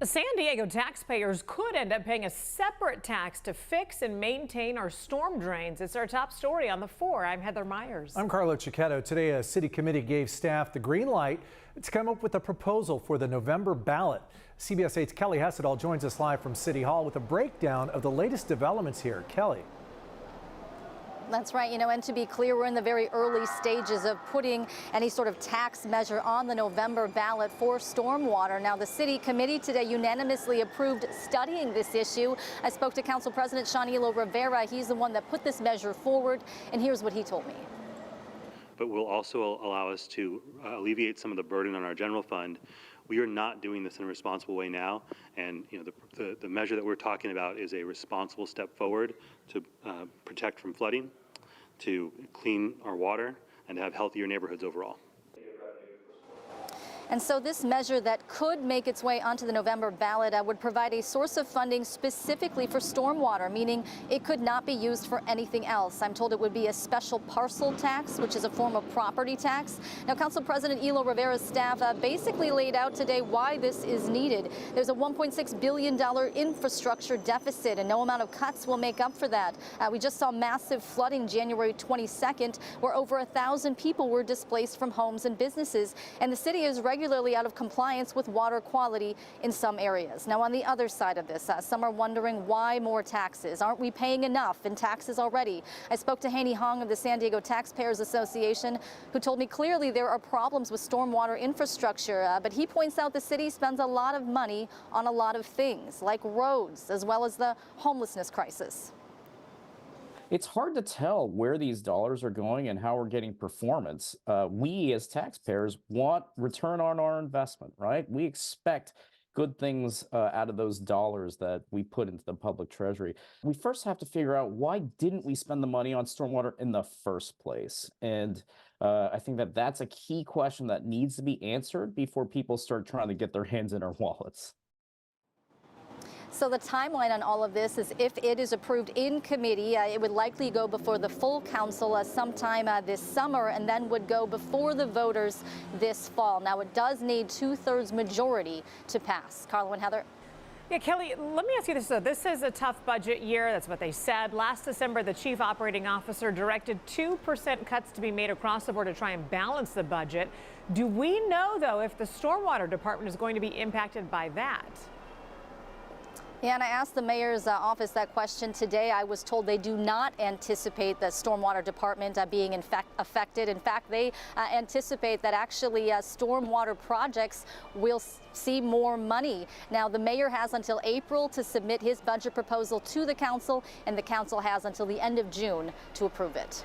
The San Diego taxpayers could end up paying a separate tax to fix and maintain our storm drains. It's our top story on the 4. I'm Heather Myers. I'm Carlo Cicchetto. Today, a city committee gave staff the green light to come up with a proposal for the November ballot. CBS 8's Kelly Hessedall joins us live from City Hall with a breakdown of the latest developments here. Kelly. That's right, and to be clear, we're in the very early stages of putting any sort of tax measure on the November ballot for stormwater. Now, the city committee today unanimously approved studying this issue. I spoke to Council President Chanilo Rivera. He's the one that put this measure forward, and here's what he told me. But will also allow us to alleviate some of the burden on our general fund. We are not doing this in a responsible way now, and the measure that we're talking about is a responsible step forward to protect from flooding, to clean our water, and to have healthier neighborhoods overall. And so this measure that could make its way onto the November ballot would provide a source of funding specifically for stormwater, meaning it could not be used for anything else. I'm told it would be a special parcel tax, which is a form of property tax. Now, Council President Elo Rivera's staff basically laid out today why this is needed. There's a $1.6 billion infrastructure deficit, and no amount of cuts will make up for that. We just saw massive flooding January 22nd, where over 1,000 people were displaced from homes and businesses, and the city is regularly out of compliance with water quality in some areas. Now, on the other side of this, some are wondering why more taxes. Aren't we paying enough in taxes already? I spoke to Haney Hong of the San Diego Taxpayers Association, who told me clearly there are problems with stormwater infrastructure, but he points out the city spends a lot of money on a lot of things, like roads, as well as the homelessness crisis. It's hard to tell where these dollars are going and how we're getting performance. We as taxpayers want return on our investment, right? We expect good things out of those dollars that we put into the public treasury. We first have to figure out, why didn't we spend the money on stormwater in the first place? And I think that that's a key question that needs to be answered before people start trying to get their hands in our wallets. So the timeline on all of this is, if it is approved in committee, it would likely go before the full council sometime this summer, and then would go before the voters this fall. Now, it does need 2/3 majority to pass. Carlo and Heather. Yeah, Kelly, let me ask you this, though. This is a tough budget year. That's what they said. Last December, the chief operating officer directed 2% cuts to be made across the board to try and balance the budget. Do we know, though, if the stormwater department is going to be impacted by that? Yeah, and I asked the mayor's office that question today. I was told they do not anticipate the stormwater department being affected. In fact, they anticipate that actually stormwater projects will see more money. Now, the mayor has until April to submit his budget proposal to the council, and the council has until the end of June to approve it.